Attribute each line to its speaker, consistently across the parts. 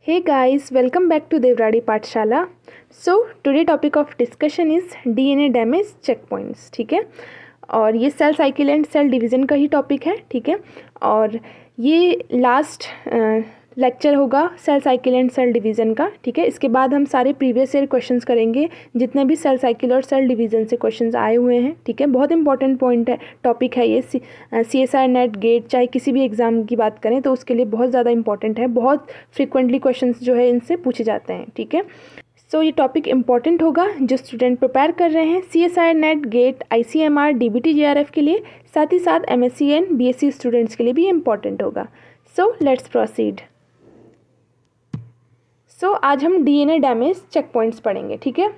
Speaker 1: Hey guys, welcome back to Devradi Pathshala. So today topic of discussion is DNA damage checkpoints. ठीक है, और ये cell cycle and cell division का ही topic है. ठीक है, और ये लास्ट लेक्चर होगा cell cycle and cell division का. ठीक है, इसके बाद हम सारे प्रीवियस ईयर क्वेश्चंस करेंगे जितने भी सेल साइकिल और सेल डिवीज़न से क्वेश्चंस आए हुए हैं. ठीक है, बहुत इंपॉर्टेंट पॉइंट है, टॉपिक है ये. CSR नेट गेट चाहे किसी भी एग्ज़ाम की बात करें तो उसके लिए बहुत ज़्यादा इंपॉर्टेंट है. बहुत फ्रिक्वेंटली क्वेश्चंस जो है इनसे पूछे जाते हैं. ठीक है, सो ये टॉपिक इम्पॉर्टेंट होगा जो स्टूडेंट प्रिपेयर कर रहे हैं CSR NET GATE ICMR DBT JRF के लिए, साथ ही साथ MSc एंड BSc स्टूडेंट्स के लिए भी इम्पॉर्टेंट होगा. So let's proceed. सो आज हम DNA डैमेज चेक पॉइंट्स पढ़ेंगे. ठीक है,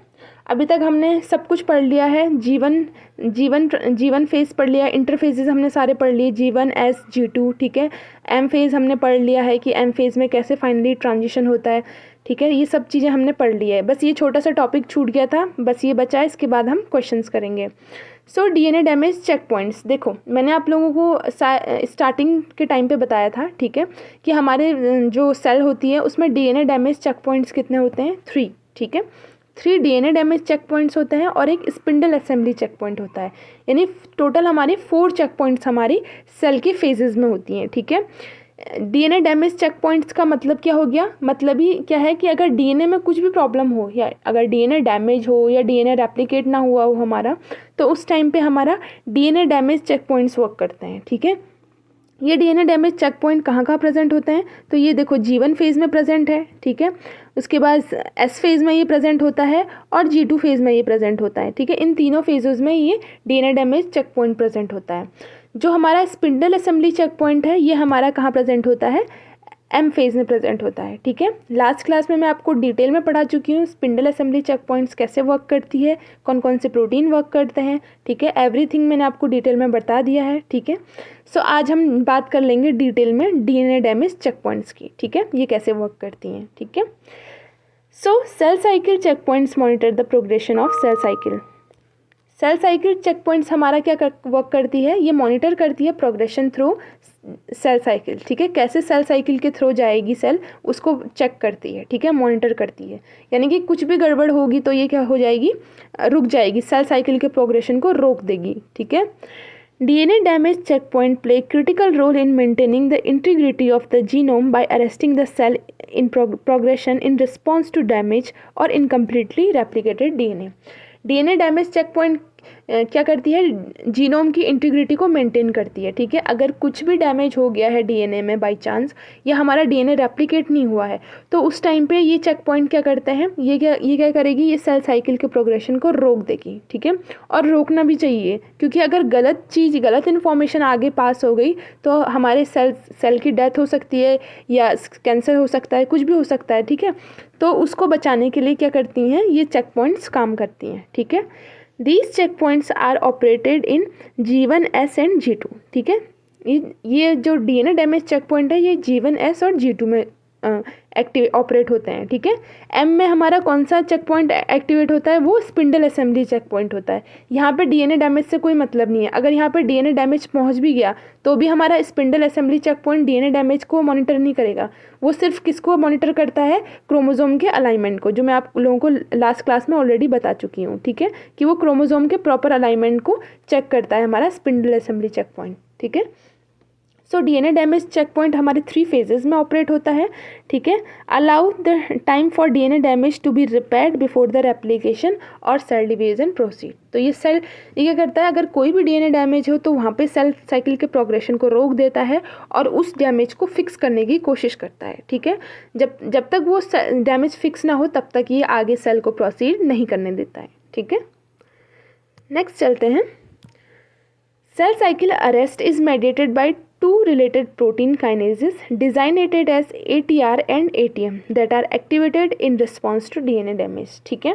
Speaker 1: अभी तक हमने सब कुछ पढ़ लिया है. जीवन फेज़ पढ़ लिया, इंटरफेजेस हमने सारे पढ़ लिए, G1 S G2. ठीक है, M फेज़ हमने पढ़ लिया है कि M फेज़ में कैसे फाइनली ट्रांजिशन होता है. ठीक है, ये सब चीज़ें हमने पढ़ ली है. बस ये छोटा सा टॉपिक छूट गया था, बस ये बचा है. इसके बाद हम क्वेश्चंस करेंगे. सो DNA डैमेज चेक पॉइंट्स, देखो मैंने आप लोगों को स्टार्टिंग के टाइम पे बताया था. ठीक है, कि हमारे जो सेल होती है उसमें DNA डैमेज चेक पॉइंट्स कितने होते हैं? 3. ठीक है, 3 DNA डैमेज चेक पॉइंट्स होते हैं और एक स्पिंडल असेंबली चेक पॉइंट होता है. यानी टोटल हमारे 4 चेक पॉइंट्स हमारी सेल के फेजेस में होती हैं. ठीक है, DNA डैमेज चेक पॉइंट्स का मतलब क्या हो गया? मतलब ही क्या है कि अगर DNA में कुछ भी प्रॉब्लम हो या अगर DNA डैमेज हो या DNA रेप्लिकेट ना हुआ हो हमारा, तो उस टाइम पे हमारा DNA damage check points work करते हैं. ठीक है, ये DNA डैमेज चेक पॉइंट कहाँ कहाँ प्रेजेंट होते हैं? तो ये देखो G1 फेज़ में प्रेजेंट है. ठीक है, उसके बाद S फेज़ में ये प्रेजेंट होता है और G2 फेज़ में ये प्रेजेंट होता है. ठीक है, इन तीनों फेजेस में ये DNA damage check point present होता है. जो हमारा स्पिंडल असेंबली चेक पॉइंट है ये हमारा कहाँ प्रेजेंट होता है? M फेज़ में प्रेजेंट होता है. ठीक है, लास्ट क्लास में मैं आपको डिटेल में पढ़ा चुकी हूँ स्पिंडल असेंबली चेक पॉइंट्स कैसे वर्क करती है, कौन कौन से प्रोटीन वर्क करते हैं. ठीक है, एवरीथिंग मैंने आपको डिटेल में बता दिया है. ठीक है, सो आज हम बात कर लेंगे डिटेल में DNA डैमेज चेक पॉइंट्स की. ठीक है, ये कैसे वर्क करती हैं. ठीक है, so cell cycle checkpoints monitor the progression of cell cycle. Cell cycle checkpoints हमारा क्या वर्क करती है? ये मॉनिटर करती है प्रोग्रेशन थ्रू सेल साइकिल. ठीक है, कैसे सेल साइकिल के थ्रू जाएगी सेल, उसको चेक करती है. ठीक है, मॉनिटर करती है. यानी कि कुछ भी गड़बड़ होगी तो ये क्या हो जाएगी? रुक जाएगी, सेल साइकिल के प्रोग्रेशन को रोक देगी. ठीक है, DNA damage checkpoint play critical role in maintaining the integrity of the genome by arresting the cell in progression in response to damage or incompletely replicated DNA. DNA damage check point क्या करती है? Genome की integrity को maintain करती है. ठीक है, अगर कुछ भी डैमेज हो गया है DNA में बाय चांस या हमारा DNA रेप्लिकेट नहीं हुआ है तो उस टाइम पे ये चेक पॉइंट क्या करते हैं? ये क्या करेगी? ये सेल साइकिल के प्रोग्रेशन को रोक देगी. ठीक है, और रोकना भी चाहिए, क्योंकि अगर गलत इन्फॉर्मेशन आगे पास हो गई तो हमारे सेल की डेथ हो सकती है या कैंसर हो सकता है, कुछ भी हो सकता है. ठीक है, तो उसको बचाने के लिए क्या करती हैं? ये चेक पॉइंट्स काम करती हैं. ठीक है, These checkpoints are operated in G1 S and G2. ठीक है, ये जो DNA डैमेज चेक पॉइंट है ये G1 S और G2 में ऑपरेट होते हैं. ठीक है, M में हमारा कौन सा चेक पॉइंट एक्टिवेट होता है? वो स्पिंडल असेंबली चेक पॉइंट होता है. यहाँ पे DNA डैमेज से कोई मतलब नहीं है. अगर यहाँ पे DNA डैमेज पहुँच भी गया तो भी हमारा spindle assembly check point DNA damage को मॉनिटर नहीं करेगा. वो सिर्फ किसको मॉनिटर करता है? क्रोमोजोम के अलाइनमेंट को, जो मैं आप लोगों को लास्ट क्लास में ऑलरेडी बता चुकी हूँ. ठीक है, कि वो क्रोमोजोम के प्रॉपर अलाइनमेंट को चेक करता है हमारा स्पिंडल असेंबली चेक पॉइंट. ठीक है, so DNA damage check point हमारे 3 फेजेस में ऑपरेट होता है. ठीक है, allow the time for DNA damage to be repaired before the replication और सेल डिवीजन प्रोसीड. तो ये क्या करता है? अगर कोई भी DNA डैमेज हो तो वहाँ पे सेल साइकिल के प्रोग्रेशन को रोक देता है और उस डैमेज को फिक्स करने की कोशिश करता है. ठीक है, जब तक वो डैमेज फिक्स ना हो तब तक ये आगे सेल को प्रोसीड नहीं करने देता है. ठीक है, नेक्स्ट चलते हैं. Cell cycle arrest is mediated by 2 related protein kinases designated as ATR and ATM that are activated in response to DNA damage. ठीक है,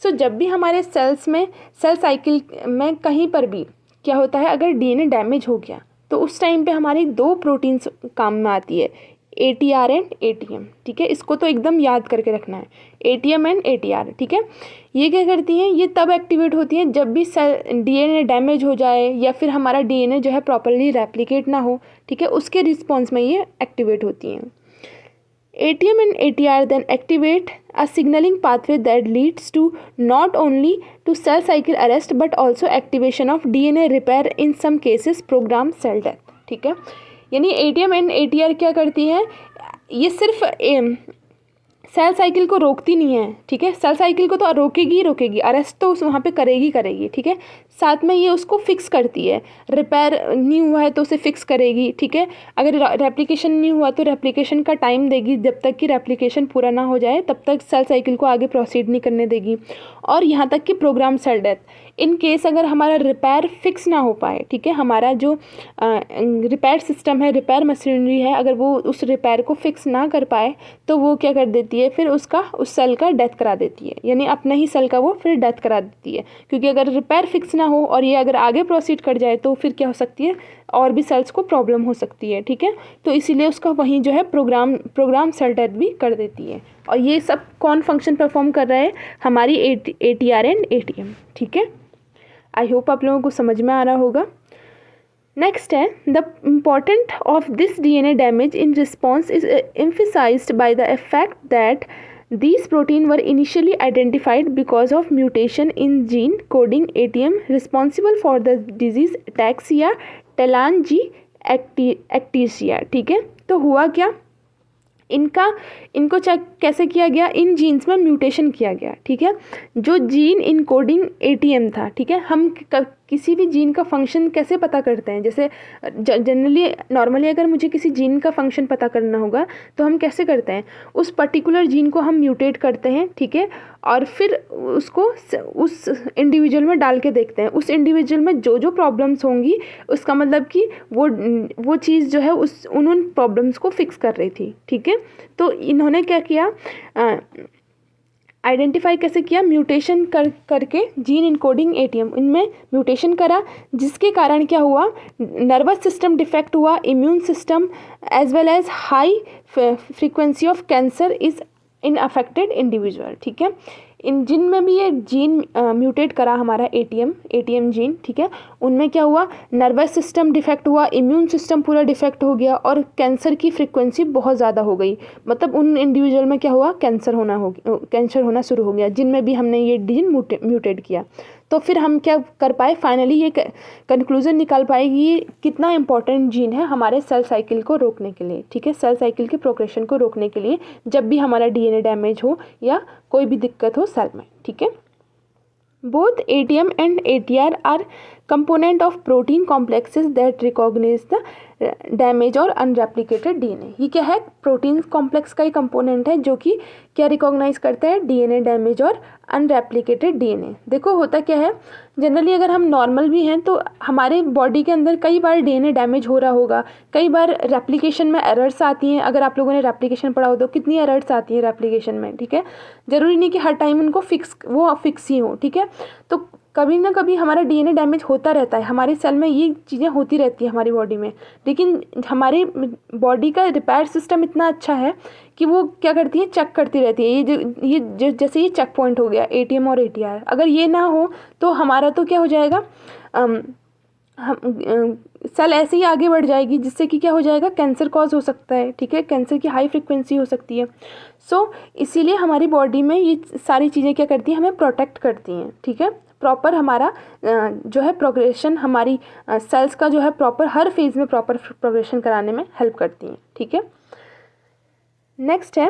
Speaker 1: सो जब भी हमारे सेल्स में सेल साइकिल में कहीं पर भी क्या होता है, अगर DNA डैमेज हो गया तो उस टाइम पे हमारी 2 प्रोटीन्स काम में आती है, ATR एंड ATM. ठीक है, इसको तो एकदम याद करके रखना है, ATM एंड ATR. ठीक है, ये क्या करती हैं? ये तब एक्टिवेट होती हैं जब भी सेल DNA डैमेज हो जाए या फिर हमारा DNA जो है प्रॉपरली रेप्लिकेट ना हो. ठीक है, उसके रिस्पॉन्स में ये एक्टिवेट होती हैं. ATM and ATR then activate a signaling pathway that leads to not only to cell cycle arrest but also activation of DNA repair in some cases program cell death. ठीक है, यानी ATM and ATR क्या करती है, ये सिर्फ cell cycle को रोकती नहीं है, ठीक है, सेल साइकिल को तो रोकेगी ही रोकेगी, अरेस्ट तो उस वहाँ पे करेगी करेगी, ठीक है, साथ में ये उसको फिक्स करती है, रिपेयर नहीं हुआ है तो उसे फिक्स करेगी, ठीक है, अगर रेप्लिकेशन नहीं हुआ तो रेप्लिकेशन का टाइम देगी, जब तक कि रेप्लिकेशन पूरा ना हो जाए तब तक सेल साइकिल को आगे प्रोसीड नहीं करने देगी, और यहाँ तक कि program cell death in case अगर हमारा रिपेयर फिक्स ना हो पाए, ठीक है, हमारा जो रिपेयर सिस्टम है, रिपेयर मशीनरी है, अगर वो उस रिपेयर को फिक्स ना कर पाए तो वो क्या कर देती है, फिर उस सेल का डेथ करा देती है, यानी अपने ही सेल का वो फिर डेथ करा देती है, क्योंकि अगर रिपेयर फिक्स ना हो और ये अगर आगे प्रोसीड कर जाए तो फिर क्या हो सकती है, और भी सेल्स को प्रॉब्लम हो सकती है, ठीक है, तो इसीलिए उसका वहीं जो है प्रोग्राम सेल डेथ भी कर देती है। और ये सब कौन फंक्शन परफॉर्म कर रहा है, हमारी ATR एंड ATM, ठीक है। आई होप आप लोगों को समझ में आ रहा होगा। नेक्स्ट है the important of this DNA damage in response is emphasised by the effect that these protein were initially identified because of mutation in gene coding ATM responsible for the disease ataxia telangiectasia, ठीक है। तो हुआ क्या, इनको check कैसे किया गया, इन jeans में म्यूटेशन किया गया, ठीक है, जो जीन इनकोडिंग ATM था, ठीक है। हम किसी भी जीन का फंक्शन कैसे पता करते हैं, जैसे जनरली नॉर्मली अगर मुझे किसी जीन का फंक्शन पता करना होगा तो हम कैसे करते हैं, उस पर्टिकुलर जीन को हम म्यूटेट करते हैं, ठीक है, और फिर उसको उस इंडिविजुअल में डाल के देखते हैं, उस इंडिविजुअल में जो जो प्रॉब्लम्स होंगी उसका मतलब कि वो चीज़ जो है उन प्रॉब्लम्स को फिक्स कर रही थी, ठीक है। तो इन्होंने क्या किया, आइडेंटिफाई कैसे किया, म्यूटेशन करके जीन इनकोडिंग ATM इनमें म्यूटेशन करा, जिसके कारण क्या हुआ, नर्वस सिस्टम डिफेक्ट हुआ, immune system as well as high frequency of cancer is in affected individual, ठीक है। इन जिन में भी ये जीन म्यूटेट करा हमारा ATM जीन, ठीक है, उनमें क्या हुआ, नर्वस सिस्टम डिफेक्ट हुआ, इम्यून सिस्टम पूरा डिफेक्ट हो गया और कैंसर की फ्रीक्वेंसी बहुत ज़्यादा हो गई, मतलब उन इंडिविजुअल में क्या हुआ, कैंसर होना शुरू हो गया, जिनमें भी हमने ये जीन म्यूटेट किया। तो फिर हम क्या कर पाए, फाइनली ये कंक्लूजन निकाल पाए कि ये कितना इंपॉर्टेंट जीन है हमारे सेल साइकिल को रोकने के लिए, ठीक है, सेल साइकिल के प्रोग्रेशन को रोकने के लिए, जब भी हमारा DNA डैमेज हो या कोई भी दिक्कत हो सेल में, ठीक है। Both ATM and ATR are component of protein complexes that recognise the damage और अनरेप्लिकेटेड DNA। ये क्या है, प्रोटीन कॉम्प्लेक्स का ही कंपोनेंट है जो कि क्या रिकॉग्नाइज करता है, DNA डैमेज और अनरेप्लिकेटेड DNA। देखो होता क्या है, जनरली अगर हम नॉर्मल भी हैं तो हमारे बॉडी के अंदर कई बार DNA डैमेज हो रहा होगा, कई बार रेप्लिकेशन में एरर्स आती हैं, अगर आप लोगों ने रेप्लिकेशन पढ़ा हो तो कितनी एरर्स आती हैं रेप्लिकेशन में, ठीक है, ज़रूरी नहीं कि हर टाइम उनको फिक्स ही हो, ठीक है। तो कभी ना कभी हमारा DNA डैमेज होता रहता है, हमारे सेल में ये चीज़ें होती रहती है हमारी बॉडी में, लेकिन हमारी बॉडी का रिपेयर सिस्टम इतना अच्छा है कि वो क्या करती है, चेक करती रहती है, जैसे ये चेक पॉइंट हो गया ATM और ATR, अगर ये ना हो तो हमारा तो क्या हो जाएगा, सेल ऐसे ही आगे बढ़ जाएगी, जिससे कि क्या हो जाएगा, कैंसर कॉज हो सकता है, ठीक है, कैंसर की हाई फ्रिक्वेंसी हो सकती है। सो इसीलिए हमारी बॉडी में ये सारी चीज़ें क्या करती हैं, हमें प्रोटेक्ट करती हैं, ठीक है, प्रॉपर हमारा जो है प्रोग्रेशन, हमारी सेल्स का जो है प्रॉपर हर फेज़ में प्रॉपर प्रोग्रेशन कराने में हेल्प करती हैं, ठीक है। नेक्स्ट है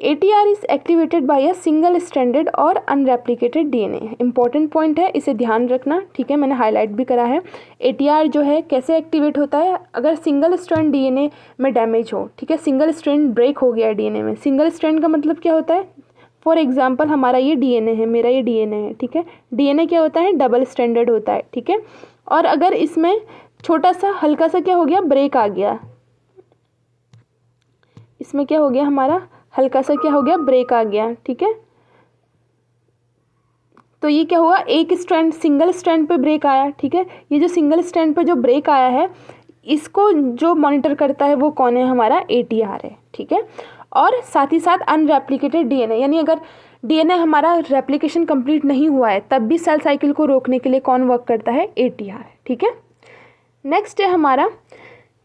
Speaker 1: ATR is activated by a single stranded और अनरेप्लिकेटेड DNA। इंपॉर्टेंट पॉइंट है, इसे ध्यान रखना, ठीक है, मैंने हाईलाइट भी करा है। ATR जो है कैसे एक्टिवेट होता है, अगर सिंगल स्ट्रैंड DNA में डैमेज हो, ठीक है, सिंगल स्ट्रैंड ब्रेक हो गया है DNA में, सिंगल स्ट्रैंड का मतलब क्या होता है, फॉर एग्जाम्पल हमारा ये DNA है, मेरा ये DNA है, ठीक है, DNA क्या होता है, डबल स्ट्रैंडेड होता है, ठीक है, और अगर इसमें छोटा सा हल्का सा क्या हो गया, ब्रेक आ गया, इसमें क्या हो गया, हमारा हल्का सा क्या हो गया, ब्रेक आ गया, ठीक है, तो ये क्या हुआ, एक स्ट्रैंड सिंगल स्ट्रैंड पे ब्रेक आया, ठीक है, ये जो सिंगल स्ट्रैंड पे जो ब्रेक आया है इसको जो मॉनिटर करता है वो कौन है, हमारा ATR है, ठीक है। और साथ ही साथ अनरेप्लिकेटेड DNA, यानी अगर DNA हमारा रेप्लिकेशन कंप्लीट नहीं हुआ है तब भी सेल साइकिल को रोकने के लिए कौन वर्क करता है, ATR, ठीक है। नेक्स्ट है हमारा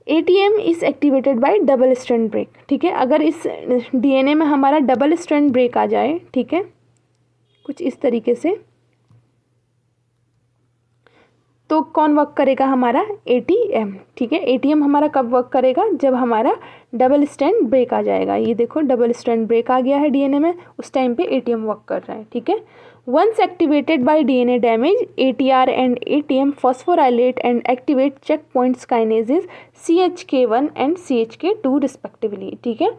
Speaker 1: ATM is activated by double strand break, ठीक है। अगर इस DNA में हमारा डबल स्ट्रैंड ब्रेक आ जाए, ठीक है, कुछ इस तरीके से, तो कौन वर्क करेगा? हमारा ATM, ठीक है। ATM हमारा कब वर्क करेगा? जब हमारा डबल स्ट्रैंड ब्रेक आ जाएगा। ये देखो डबल स्ट्रैंड ब्रेक आ गया है DNA में, उस टाइम पे ATM वर्क कर रहा है, ठीक है। Once activated by DNA damage, ATR and ATM phosphorylate and activate check points kinases CHK1 and CHK2 respectively, ठीक है।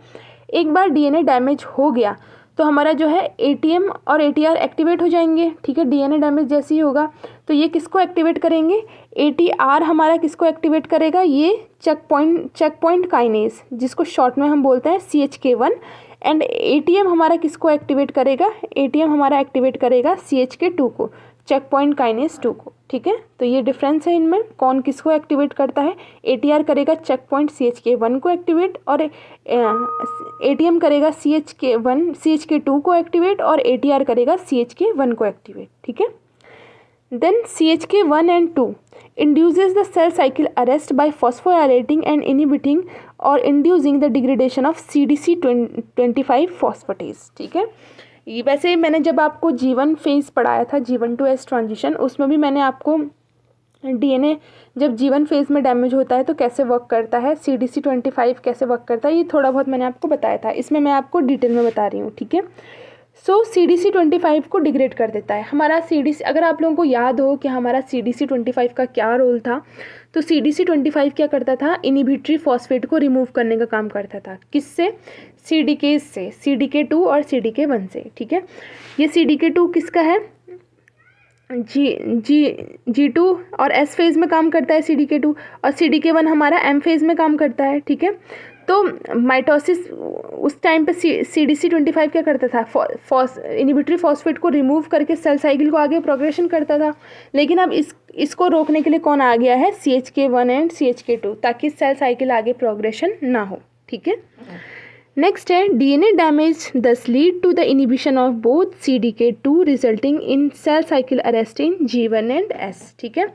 Speaker 1: एक बार DNA डैमेज हो गया तो हमारा जो है ATM और ATR एक्टिवेट हो जाएंगे, ठीक है। DNA डैमेज जैसे ही होगा तो ये किसको एक्टिवेट करेंगे? ATR हमारा किसको एक्टिवेट करेगा? ये चेक पॉइंट काइनेज, जिसको शॉर्ट में हम बोलते हैं CHK1, एंड ATM हमारा किसको एक्टिवेट करेगा? ATM हमारा एक्टिवेट करेगा CHK2 को, चेक पॉइंट काइनेज 2 को, ठीक है। तो ये डिफरेंस है इनमें, कौन किसको एक्टिवेट करता है। ATR करेगा चेक पॉइंट CHK1 को एक्टिवेट, और ATM करेगा CHK2 को एक्टिवेट, और ATR करेगा CHK1 को एक्टिवेट, ठीक है। Then CHK1 and 2 induces the cell cycle arrest by phosphorylating and inhibiting or inducing the degradation of CDC25 phosphatase, ठीक है। ये वैसे मैंने जब आपको G1 फेज़ पढ़ाया था, G1 to S ट्रांजिशन, उसमें भी मैंने आपको DNA जब G1 फेज़ में डैमेज होता है तो कैसे वर्क करता है, CDC25 कैसे वर्क करता है, ये थोड़ा बहुत मैंने आपको बताया था। इसमें मैं आपको डिटेल में बता रही हूँ, ठीक है। सो CDC25 को डिग्रेड कर देता है हमारा CDC। अगर आप लोगों को याद हो कि हमारा CDC25 का क्या रोल था, तो CDC25 क्या करता था? इनहिबिटरी फॉस्फेट को रिमूव करने का काम करता था। किससे? CDK से, CDK2 और CDK1 से, ठीक है। ये CDK2 किसका है? G2 और S फेज़ में काम करता है CDK2, और CDK1 हमारा M फेज़ में काम करता है, ठीक है। तो माइटोसिस उस टाइम पे CDC25 क्या करता था? इनहिबिटरी फॉस्फेट को रिमूव करके सेल साइकिल को आगे प्रोग्रेशन करता था। लेकिन अब इसको रोकने के लिए कौन आ गया है? CHK1 एंड CHK2, ताकि सेल साइकिल आगे प्रोग्रेशन ना हो, ठीक है। नेक्स्ट है DNA damage does lead to the inhibition of both CDK2 resulting in cell cycle arrest in G1 and S, ठीक है।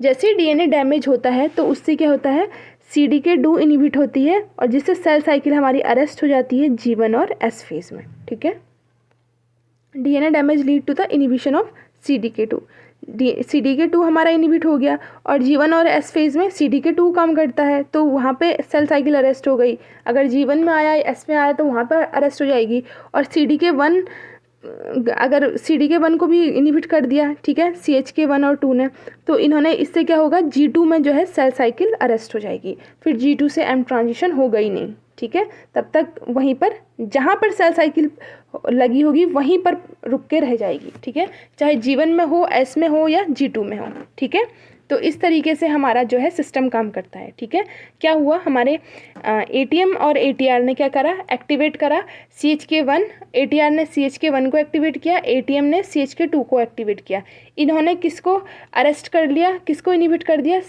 Speaker 1: जैसे DNA डैमेज होता है तो उससे क्या होता है? CDK2 इनिबिट होती है, और जिससे सेल साइकिल हमारी अरेस्ट हो जाती है G1 और S फेज़ में, ठीक है। DNA damage lead to the inhibition of CDK2, CDK2 हमारा इनिबिट हो गया, और G1 और S फेज़ में CDK2 काम करता है, तो वहाँ पे सेल साइकिल अरेस्ट हो गई। अगर G1 में आया, S में आया, तो वहाँ पर अरेस्ट हो जाएगी। और CDK1 अगर CDK1 को भी इनहिबिट कर दिया, ठीक है, CHK1 और 2 ने, तो इन्होंने, इससे क्या होगा? G2 में जो है सेल साइकिल अरेस्ट हो जाएगी, फिर G2 से M ट्रांजिशन हो गई नहीं, ठीक है। तब तक वहीं पर जहाँ पर सेल साइकिल लगी होगी वहीं पर रुक के रह जाएगी, ठीक है, चाहे G1 में हो, S में हो या G2 में हो, ठीक है। तो इस तरीके से हमारा जो है सिस्टम काम करता है, ठीक है। क्या हुआ? हमारे ATM और ATR ने क्या करा? एक्टिवेट करा CHK1, ATR ने CHK1 को एक्टिवेट किया, ATM ने CHK2 को एक्टिवेट किया। इन्होंने किसको अरेस्ट कर लिया, किसको इनहिबिट कर दिया?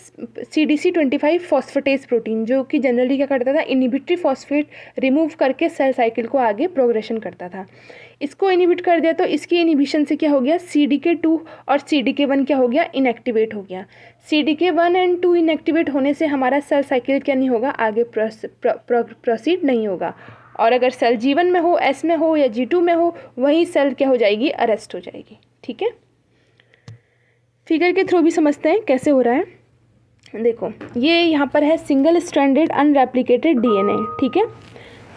Speaker 1: CDC25 फॉस्फेटेज प्रोटीन, जो कि जनरली क्या करता था? इनहिबिटरी फॉस्फेट रिमूव करके सेल साइकिल को आगे प्रोग्रेशन करता था। इसको इनहिबिट कर दिया तो इसकी इनहिबिशन से क्या हो गया? CDK2 और CDK1 क्या हो गया? इनएक्टिवेट हो गया। CDK1 एंड 2 इनएक्टिवेट होने से हमारा सेल साइकिल क्या नहीं होगा? आगे प्रोसीड नहीं होगा। और अगर सेल G1 में हो, S में हो या G2 में हो, वही सेल क्या हो जाएगी? अरेस्ट हो जाएगी, ठीक है। फिगर के थ्रू भी समझते हैं कैसे हो रहा है। देखो ये यहाँ पर है सिंगल स्ट्रैंडेड अनरेप्लिकेटेड DNA, ठीक है।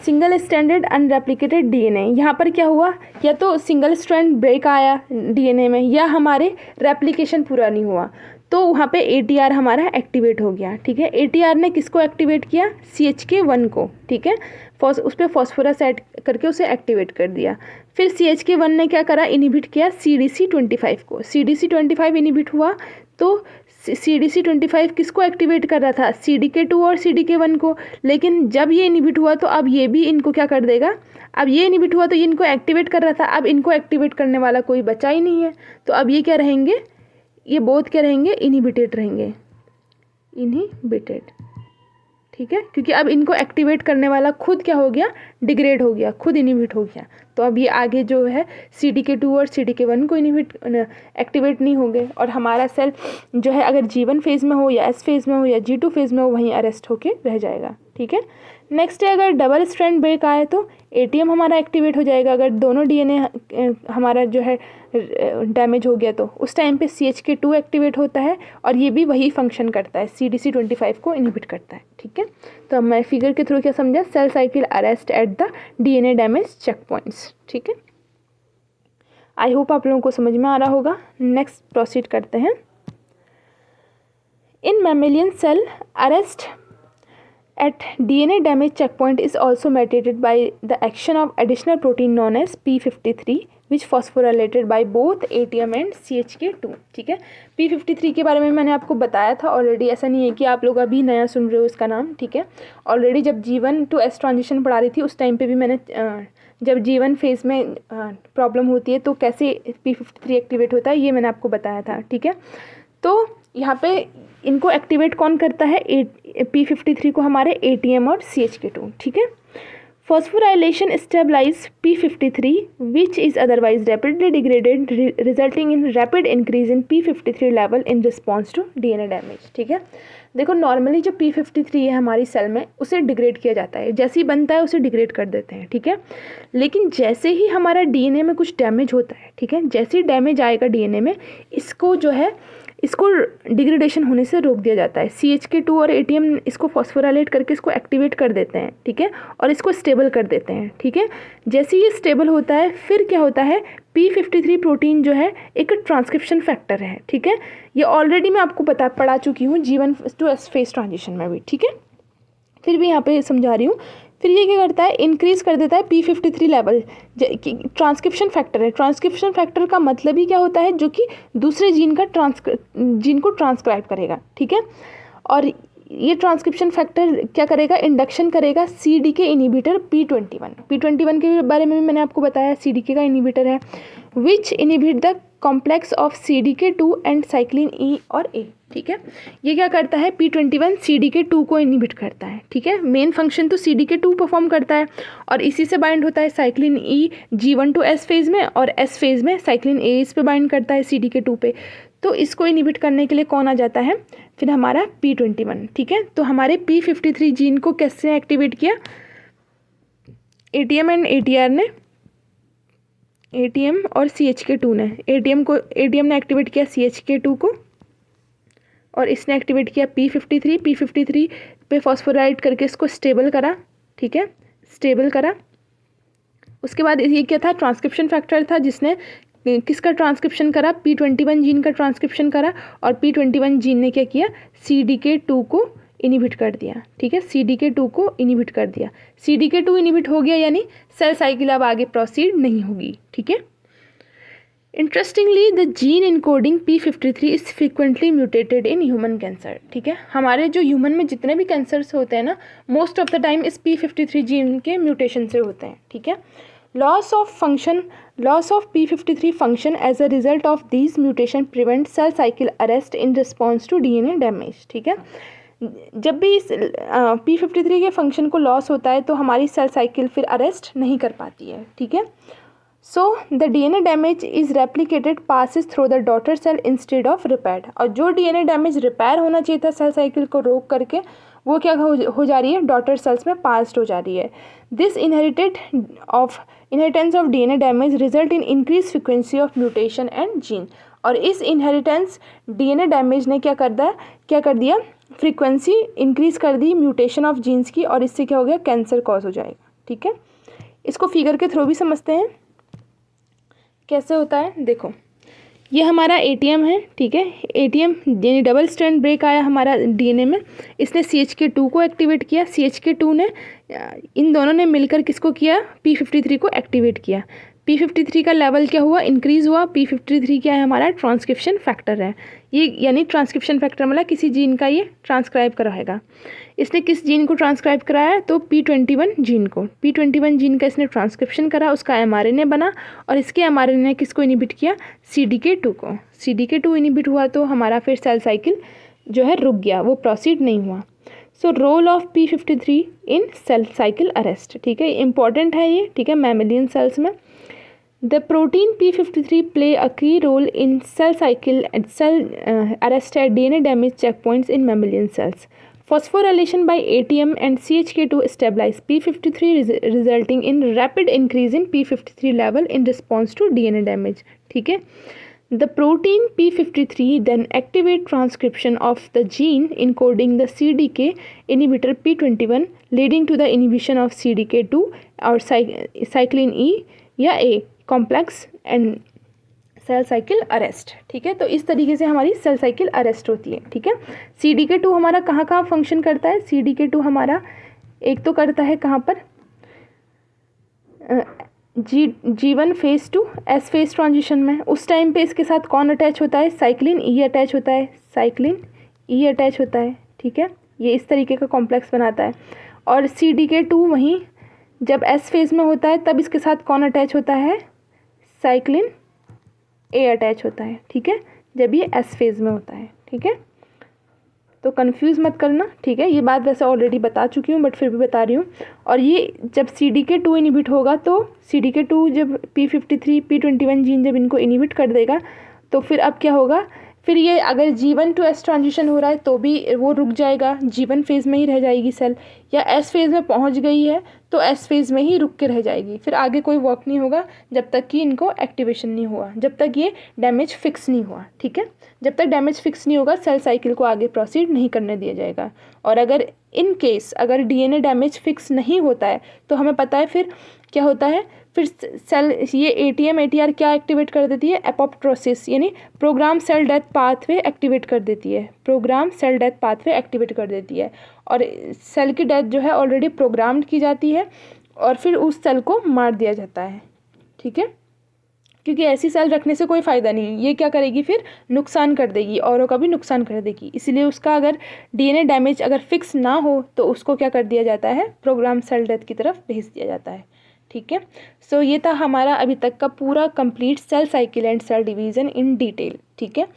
Speaker 1: सिंगल स्ट्रैंडेड अनरेप्लिकेटेड DNA, यहाँ पर क्या हुआ? या तो सिंगल स्ट्रैंड ब्रेक आया DNA में, या हमारे रेप्लिकेशन पूरा नहीं हुआ, तो वहाँ पे ATR हमारा एक्टिवेट हो गया, ठीक है। ATR ने किसको एक्टिवेट किया? CHK1 को, ठीक है, उस पर फॉस्फोरस ऐड करके उसे एक्टिवेट कर दिया। फिर CHK1 ने क्या करा? इनहिबिट किया CDC25 को। CDC25 इनहिबिट हुआ तो CDC25 किसको एक्टिवेट कर रहा था? CDK2 और CDK1 को। लेकिन जब ये इनहिबिट हुआ तो अब ये भी इनको क्या कर देगा? अब ये इनहिबिट हुआ तो ये इनको एक्टिवेट कर रहा था, अब इनको एक्टिवेट करने वाला कोई बचा ही नहीं है, तो अब ये क्या रहेंगे? ये बोथ क्या रहेंगे? इनहिबिटेड रहेंगे, इनहिबिटेड, ठीक है, क्योंकि अब इनको एक्टिवेट करने वाला खुद क्या हो गया, डिग्रेड हो गया, खुद इनिबिट हो गया। तो अब ये आगे जो है CDK2 और CDK1 को इनिबिट एक्टिवेट नहीं होंगे, और हमारा सेल जो है अगर G1 फेज़ में हो या S फेज़ में हो या G2 फेज़ में हो वहीं अरेस्ट होके रह जाएगा। ठीक है, नेक्स्ट है अगर डबल स्ट्रैंड ब्रेक आए तो ATM हमारा एक्टिवेट हो जाएगा। अगर दोनों DNA हमारा जो है डैमेज हो गया तो उस टाइम पे CHK2 एक्टिवेट होता है, और ये भी वही फंक्शन करता है, CDC25 को इनहिबिट करता है। ठीक है, तो अब मैं फिगर के थ्रू क्या समझा, cell cycle arrest at the DNA damage check points. ठीक है, आई होप आप लोगों को समझ में आ रहा होगा। नेक्स्ट प्रोसीड करते हैं। In mammalian cell arrest at DNA damage checkpoint is also mediated by the action of additional protein known as P53 which phosphorylated by both ATM and CHK2। ठीक है, P53 के बारे में मैंने आपको बताया था ऑलरेडी, ऐसा नहीं है कि आप लोग अभी नया सुन रहे हो इसका नाम। ठीक है, ऑलरेडी जब G1 to S ट्रांजिशन पढ़ा रही थी उस टाइम पे भी मैंने जब G1 फेज़ में प्रॉब्लम होती है तो कैसे P53 एक्टिवेट होता है ये मैंने आपको बताया था। ठीक है, तो यहाँ पे इनको एक्टिवेट कौन करता है, P53 को हमारे ATM और CHK2। ठीक है, phosphorylation stabilise P53 which is otherwise rapidly degraded resulting in rapid increase in P53 level in response to DNA damage. ठीक है, देखो नॉर्मली जो P53 है हमारी सेल में उसे डिग्रेड किया जाता है, जैसे ही बनता है उसे डिग्रेड कर देते हैं। ठीक है, लेकिन जैसे ही हमारा DNA में कुछ डैमेज होता है, ठीक है, जैसे ही डैमेज आएगा DNA में इसको जो है इसको डिग्रेडेशन होने से रोक दिया जाता है। CHK2 और ATM इसको फॉस्फोराइलेट करके इसको एक्टिवेट कर देते हैं। ठीक है, और इसको स्टेबल कर देते हैं। ठीक है, जैसे ये स्टेबल होता है फिर क्या होता है, P53 प्रोटीन जो है एक ट्रांसक्रिप्शन फैक्टर है। ठीक है, ये ऑलरेडी मैं आपको पढ़ा चुकी हूँ G1 to S phase transition में भी। ठीक है, फिर भी यहाँ पे समझा रही हूँ। फिर ये क्या करता है, इंक्रीज़ कर देता है P53 लेवल। ट्रांसक्रिप्शन फैक्टर है, ट्रांसक्रिप्शन फैक्टर का मतलब ही क्या होता है, जो कि दूसरे जीन को ट्रांसक्राइब करेगा। ठीक है, और ये ट्रांसक्रिप्शन फैक्टर क्या करेगा, इंडक्शन करेगा CDK इनिबिटर P21 के बारे में भी मैंने आपको बताया, CDK का इनिबिटर है, which inhibit the complex of CDK2 and cyclin E और A। ठीक है, ये क्या करता है, P21 CDK2 को इनिबिट करता है। ठीक है, मेन फंक्शन तो CDK2 परफॉर्म करता है, और इसी से बाइंड होता है cyclin E G1 to S phase में, और S फेज़ में साइक्लिन A इस पे बाइंड करता है CDK2 पे। तो इसको इनिबिट करने के लिए कौन आ जाता है, फिर हमारा P21। ठीक है, तो हमारे P53 जीन को कैसे एक्टिवेट किया, ATM एंड ATR ने, ATM और CHK2 ने, ATM ने एक्टिवेट किया CHK2 को, और इसने एक्टिवेट किया P53 पे फॉस्फोराइलेट करके इसको स्टेबल करा। ठीक है, स्टेबल करा। उसके बाद ये क्या था, ट्रांसक्रिप्शन फैक्टर था जिसने किसका ट्रांसक्रिप्शन करा, P21 जीन का ट्रांसक्रिप्शन करा, और P21 जीन ने क्या किया, CDK2 को इनिबिट कर दिया। ठीक है, CDK2 को इनिबिट कर दिया। CDK2 इनिबिट हो गया यानी सेल साइकिल अब आगे प्रोसीड नहीं होगी। ठीक है, interestingly the gene encoding P53 is frequently mutated in human cancer. ठीक है, हमारे जो ह्यूमन में जितने भी कैंसर्स होते हैं ना, मोस्ट ऑफ द टाइम इस P53 जीन के म्यूटेशन से होते हैं। ठीक है, loss of P53 function as a result of these mutation prevent cell cycle arrest in response to DNA damage. ठीक है, जब भी इस P53 के फंक्शन को लॉस होता है तो हमारी सेल साइकिल फिर अरेस्ट नहीं कर पाती है। ठीक है, so the DNA damage is replicated passes through the daughter cell instead of repaired. और जो DNA डैमेज रिपेयर होना चाहिए था सेल साइकिल को रोक करके, वो क्या हो जा रही है, डॉटर सेल्स में पास्ड हो जा रही है। This inheritance of DNA damage result in increase frequency of mutation and gene. और इस इनहेरिटेंस DNA डैमेज ने क्या कर दिया, फ्रीक्वेंसी इंक्रीज कर दी म्यूटेशन ऑफ जीन्स की, और इससे क्या हो गया, कैंसर कॉज हो जाएगा। ठीक है, इसको फिगर के थ्रू भी समझते हैं कैसे होता है। देखो ये हमारा ATM है। ठीक है, ATM यानी डबल स्ट्रैंड ब्रेक आया हमारा DNA में, इसने CHK2 को एक्टिवेट किया, CHK2 ने, इन दोनों ने मिलकर किसको किया, P53 को एक्टिवेट किया। P53 का लेवल क्या हुआ, इंक्रीज़ हुआ। P53 क्या है, हमारा ट्रांसक्रिप्शन फैक्टर है। ये यानी ट्रांसक्रिप्शन फैक्टर मतलब किसी जीन का ये ट्रांसक्राइब कराएगा। इसने किस जीन को ट्रांसक्राइब कराया, तो P21 जीन को। P21 जीन का इसने ट्रांसक्रिप्शन करा, उसका mRNA बना, और इसके mRNA ने किसको इनिबिट किया, CDK2 को। CDK2 इनिबिट हुआ तो हमारा फिर सेल साइकिल जो है रुक गया, वो प्रोसीड नहीं हुआ। So role of P53 in cell cycle arrest, ठीक है, इंपॉर्टेंट है ये, ठीक है, मैमेलियन सेल्स में। The protein P53 play a key role in cell cycle cell arrest at DNA damage check points in mammalian cells. Phosphorylation by ATM and CHK2 stabilize P53 resulting in rapid increase in P53 level in response to DNA damage, ठीक है। The protein P53 then activate transcription of the gene encoding the CDK inhibitor P21 leading to the inhibition of CDK2 और cyclin E या A complex and cell cycle arrest, ठीक है। तो इस तरीके से हमारी सेल साइकिल अरेस्ट होती है, ठीक है। CDK2 हमारा कहाँ कहाँ फंक्शन करता है? CDK2 हमारा एक तो करता है कहाँ पर, G1 phase two S phase transition में। उस टाइम पे इसके साथ कौन अटैच होता है? साइक्लिन E अटैच होता है, साइक्लिन E अटैच होता है, ठीक है। ये इस तरीके का कॉम्प्लेक्स बनाता है। और CDK2 वहीं जब S फेज में होता है तब इसके साथ कौन अटैच होता है? साइक्लिन A अटैच होता है, ठीक है, जब ये S फेज में होता है, ठीक है। तो कंफ्यूज मत करना, ठीक है। ये बात वैसे ऑलरेडी बता चुकी हूँ बट फिर भी बता रही हूँ। और ये जब CDK2 इनिबिट होगा तो CDK2 जब P53 P21 जीन जब इनको इनिबिट कर देगा तो फिर अब क्या होगा, फिर ये अगर G1 to S ट्रांजिशन हो रहा है तो भी वो रुक जाएगा, G1 फेज़ में ही रह जाएगी सेल, या S फेज़ में पहुंच गई है तो S फेज़ में ही रुक के रह जाएगी, फिर आगे कोई वर्क नहीं होगा जब तक कि इनको एक्टिवेशन नहीं हुआ, जब तक ये डैमेज फिक्स नहीं हुआ, ठीक है। जब तक डैमेज फिक्स नहीं होगा सेल साइकिल को आगे प्रोसीड नहीं करने दिया जाएगा। और अगर इन केस अगर DNA डैमेज फिक्स नहीं होता है तो हमें पता है फिर क्या होता है, फिर सेल ये ATM ATR क्या एक्टिवेट कर देती है? एपोप्टोसिस यानी program cell death pathway activate कर देती है, program cell death pathway activate कर देती है। और सेल की डेथ जो है ऑलरेडी प्रोग्राम्ड की जाती है और फिर उस सेल को मार दिया जाता है, ठीक है, क्योंकि ऐसी सेल रखने से कोई फ़ायदा नहीं, ये क्या करेगी फिर नुकसान कर देगी, औरों का भी नुकसान कर देगी। इसलिए उसका अगर DNA डैमेज अगर फिक्स ना हो तो उसको क्या कर दिया जाता है? प्रोग्राम सेल डेथ की तरफ भेज दिया जाता है, ठीक है। सो ये था हमारा अभी तक का पूरा complete cell cycle and cell division in detail, ठीक है।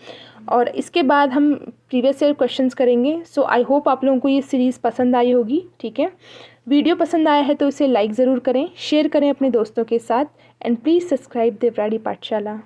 Speaker 1: और इसके बाद हम प्रीवियस ईयर क्वेश्चंस करेंगे। सो आई होप आप लोगों को ये सीरीज़ पसंद आई होगी, ठीक है। वीडियो पसंद आया है तो इसे लाइक ज़रूर करें, शेयर करें अपने दोस्तों के साथ, एंड प्लीज़ सब्सक्राइब देवराड़ी पाठशाला।